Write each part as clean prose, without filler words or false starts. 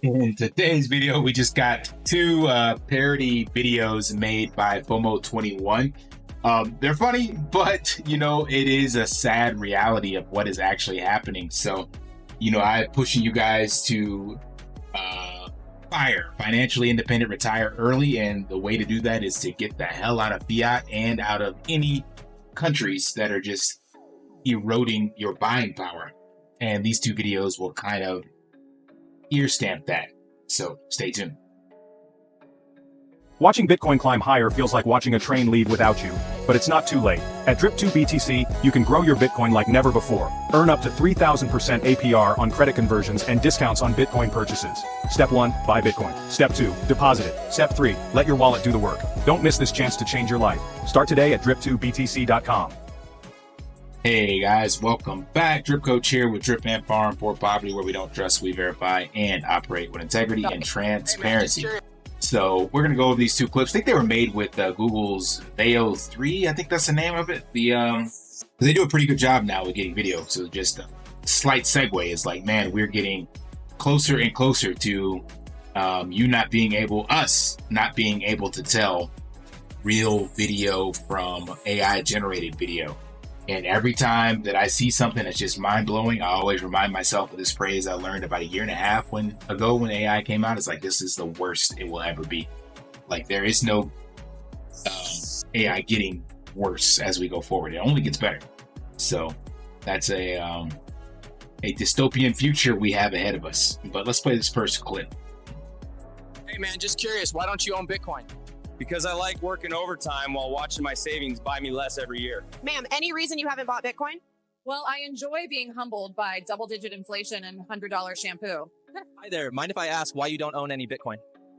In today's video, we just got two parody videos made by FOMO21. They're funny, but it is a sad reality of what is actually happening. So, I'm pushing you guys to financially independent, retire early, and the way to do that is to get the hell out of fiat and out of any countries that are just eroding your buying power. And these two videos will kind of ear stamp that. So stay tuned. Watching Bitcoin climb higher feels like watching a train leave without you, but it's not too late. At Drip2 BTC, you can grow your Bitcoin like never before. Earn up to 3,000% APR on credit conversions and discounts on Bitcoin purchases. Step 1, buy Bitcoin. Step 2, deposit it. Step 3, let your wallet do the work. Don't miss this chance to change your life. Start today at drip2btc.com. Hey guys, welcome back. Drip Coach here with Drip and Farm for Poverty, where we don't trust, we verify, and operate with integrity and transparency. So we're going to go over these two clips. I think they were made with Google's Veo 3. I think that's the name of it. They do a pretty good job now with getting video. So just a slight segue is like, man, we're getting closer and closer to us not being able to tell real video from AI generated video. And every time that I see something that's just mind-blowing, I always remind myself of this phrase I learned about a year and a half ago when AI came out. It's like, this is the worst it will ever be. Like, there is no AI getting worse as we go forward. It only gets better. So that's a dystopian future we have ahead of us. But let's play this first clip. Hey man, just curious, why don't you own Bitcoin? Because I like working overtime while watching my savings buy me less every year. Ma'am, any reason you haven't bought Bitcoin? Well, I enjoy being humbled by double-digit inflation and $100 shampoo. Hi there, mind if I ask why you don't own any Bitcoin?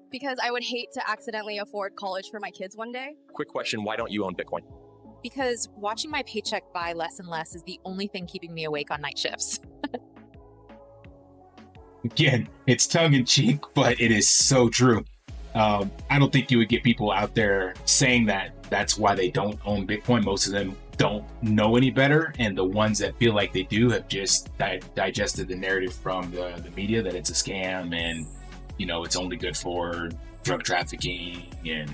Because I would hate to accidentally afford college for my kids one day. Quick question, why don't you own Bitcoin? Because watching my paycheck buy less and less is the only thing keeping me awake on night shifts. Again, it's tongue in cheek, but it is so true. I don't think you would get people out there saying that that's why they don't own Bitcoin. Most of them don't know any better. And the ones that feel like they do have just digested the narrative from the media that it's a scam and, it's only good for drug trafficking and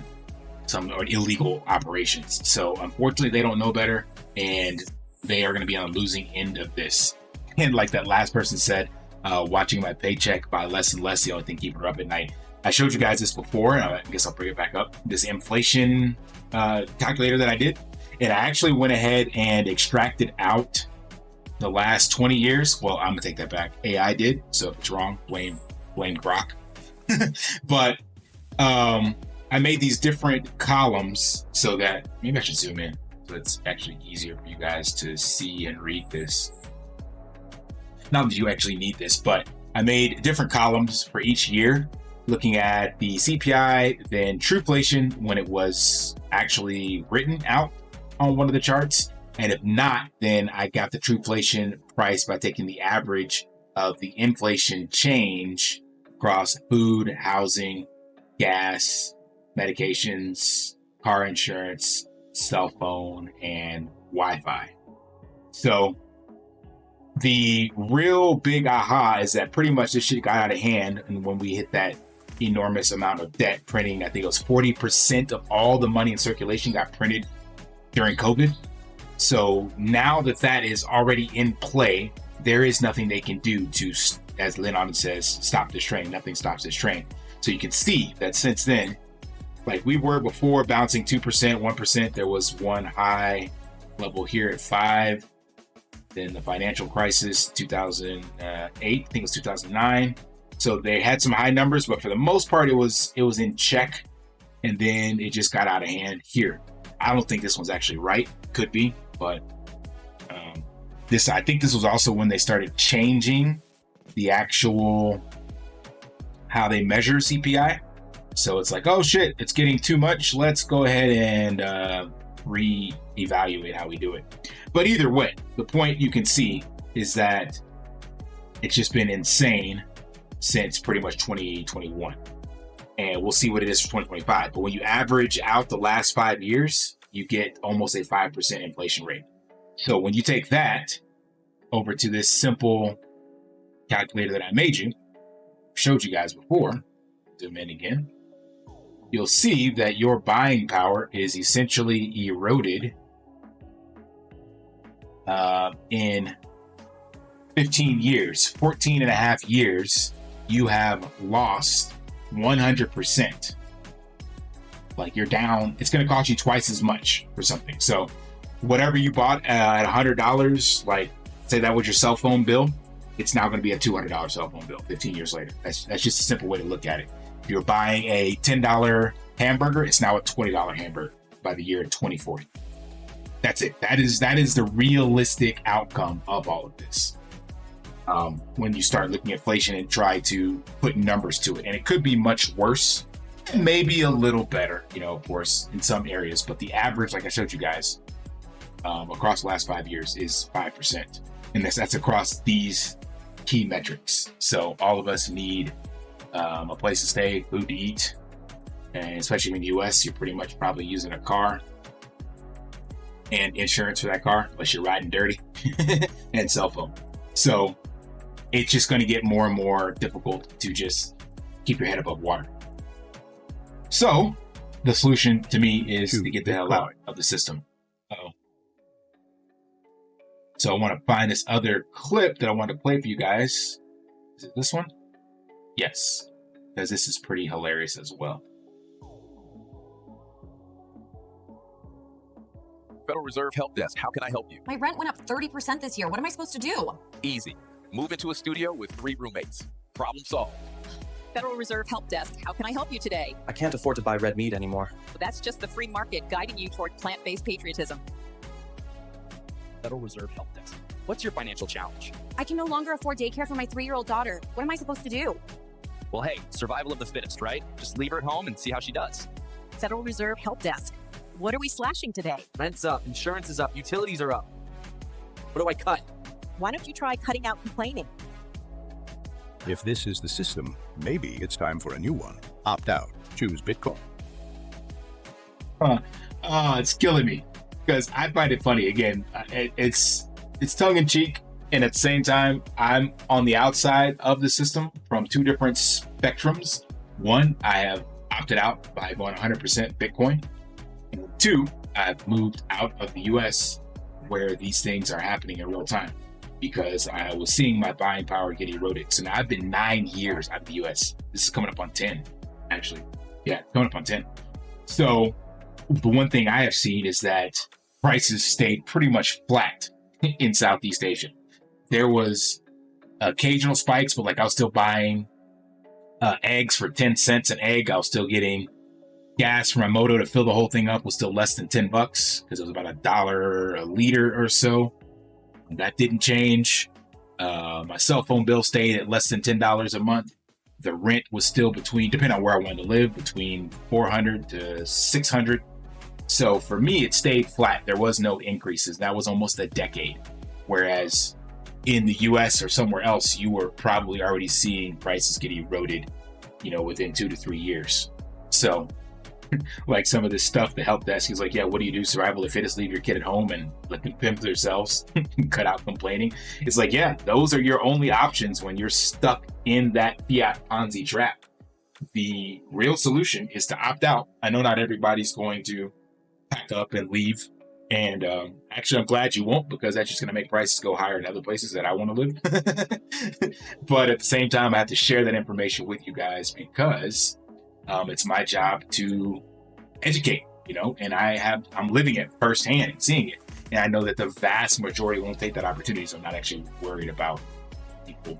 some illegal operations. So unfortunately, they don't know better and they are going to be on the losing end of this. And like that last person said, watching my paycheck buy less and less, the only thing keeping her up at night. I showed you guys this before, and I guess I'll bring it back up. This inflation calculator that I did. And I actually went ahead and extracted out the last 20 years. Well, I'm going to take that back. AI did. So if it's wrong, blame Grok. But I made these different columns so that maybe I should zoom in. So it's actually easier for you guys to see and read this. Not that you actually need this, but I made different columns for each year, looking at the CPI, then trueflation when it was actually written out on one of the charts. And if not, then I got the trueflation price by taking the average of the inflation change across food, housing, gas, medications, car insurance, cell phone, and Wi-Fi. So the real big aha is that pretty much this shit got out of hand. And when we hit that enormous amount of debt printing, I think it was 40% of all the money in circulation got printed during COVID. So now that is already in play, there is nothing they can do to, as Lynn says, stop this train. Nothing stops this train. So you can see that since then, like we were before bouncing 2%, 1%, there was one high level here at 5. Then the financial crisis, 2008, I think it was 2009. So they had some high numbers, but for the most part, it was in check. And then it just got out of hand here. I don't think this one's actually right. Could be, but I think this was also when they started changing the actual how they measure CPI. So it's like, oh shit, it's getting too much. Let's go ahead and re-evaluate how we do it. But either way, the point you can see is that it's just been insane since pretty much 2021. And we'll see what it is for 2025. But when you average out the last 5 years, you get almost a 5% inflation rate. So when you take that over to this simple calculator that I made you, showed you guys before, zoom in again, you'll see that your buying power is essentially eroded in 15 years, 14 and a half years, you have lost 100%. Like you're down, it's going to cost you twice as much for something. So whatever you bought at $100, like say that was your cell phone bill, it's now going to be a $200 cell phone bill 15 years later. That's just a simple way to look at it. If you're buying a $10 hamburger, it's now a $20 hamburger by the year 2040. That's it. That is the realistic outcome of all of this. When you start looking at inflation and try to put numbers to it, and it could be much worse, and maybe a little better, of course, in some areas. But the average, like I showed you guys, across the last 5 years is 5%, and that's across these key metrics. So all of us need a place to stay, food to eat, and especially in the US, you're pretty much probably using a car and insurance for that car, unless you're riding dirty, and cell phone. So it's just going to get more and more difficult to just keep your head above water. So the solution to me is to get the hell out of the system. So I want to find this other clip that I want to play for you guys. Is it this one? Yes, because this is pretty hilarious as well. Federal Reserve Help Desk. How can I help you? My rent went up 30% this year. What am I supposed to do? Easy. Move into a studio with 3 roommates. Problem solved. Federal Reserve Help Desk. How can I help you today? I can't afford to buy red meat anymore. That's just the free market guiding you toward plant-based patriotism. Federal Reserve Help Desk. What's your financial challenge? I can no longer afford daycare for my 3-year-old daughter. What am I supposed to do? Well, hey, survival of the fittest, right? Just leave her at home and see how she does. Federal Reserve Help Desk. What are we slashing today? Rent's up, insurance is up, utilities are up. What do I cut? Why don't you try cutting out complaining? If this is the system, maybe it's time for a new one. Opt out. Choose Bitcoin. It's killing me because I find it funny. Again, it's tongue in cheek, and at the same time, I'm on the outside of the system from 2 different spectrums. One, I have opted out by going 100% Bitcoin. And 2, I've moved out of the US where these things are happening in real time because I was seeing my buying power get eroded. So now I've been 9 years out of the US. This is coming up on 10, actually. Yeah, coming up on 10. So the one thing I have seen is that prices stayed pretty much flat in Southeast Asia. There was occasional spikes, but like I was still buying eggs for 10 cents an egg. I was still getting gas for my moto to fill the whole thing up was still less than $10 because it was about $1 a liter or so. That didn't change. My cell phone bill stayed at less than $10 a month. The rent was still between, depending on where I wanted to live, between $400 to $600. So for me, it stayed flat. There was no increases. That was almost a decade. Whereas in the US or somewhere else, you were probably already seeing prices get eroded, within 2 to 3 years. So like some of this stuff, the help desk is like, yeah, what do you do? Survival of the fittest, leave your kid at home and let them pimp themselves, cut out complaining. It's like, yeah, those are your only options when you're stuck in that Fiat Ponzi trap. The real solution is to opt out. I know not everybody's going to pack up and leave. And actually, I'm glad you won't, because that's just going to make prices go higher in other places that I want to live. But at the same time, I have to share that information with you guys because it's my job to educate, and I'm living it firsthand and seeing it. And I know that the vast majority won't take that opportunity. So I'm not actually worried about people,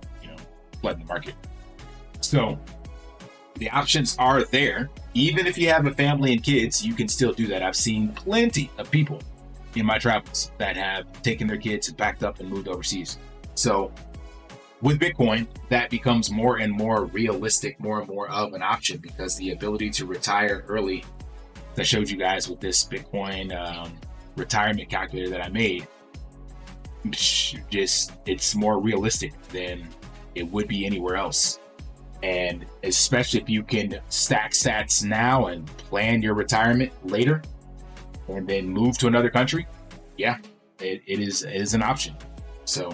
flooding the market. So the options are there. Even if you have a family and kids, you can still do that. I've seen plenty of people in my travels that have taken their kids and packed up and moved overseas. So with Bitcoin, that becomes more and more realistic, more and more of an option, because the ability to retire early, that I showed you guys with this Bitcoin retirement calculator that I made, it's more realistic than it would be anywhere else. And especially if you can stack sats now and plan your retirement later and then move to another country, yeah, it is an option. So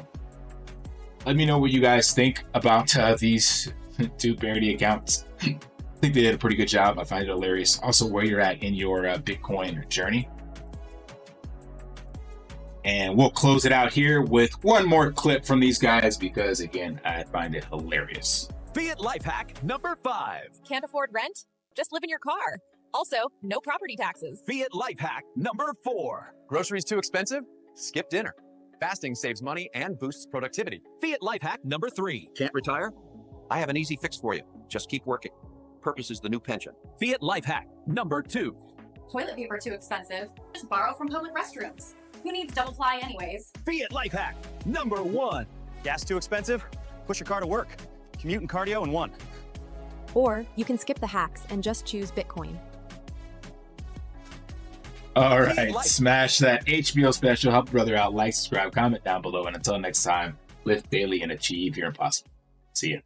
let me know what you guys think about these 2 parody accounts. I think they did a pretty good job. I find it hilarious. Also, where you're at in your Bitcoin journey. And we'll close it out here with one more clip from these guys because, again, I find it hilarious. Fiat life hack number 5. Can't afford rent? Just live in your car. Also, no property taxes. Fiat life hack number 4. Groceries too expensive? Skip dinner. Fasting saves money and boosts productivity. Fiat life hack number 3. Can't retire? I have an easy fix for you. Just keep working. Purpose is the new pension. Fiat life hack number 2. Toilet paper too expensive? Just borrow from public restrooms. Who needs double ply anyways? Fiat life hack number 1. Gas too expensive? Push your car to work. Commute and cardio in one. Or you can skip the hacks and just choose Bitcoin. All right, smash that HBO special. Help a brother out. Like, subscribe, comment down below. And until next time, live daily and achieve your impossible. See ya.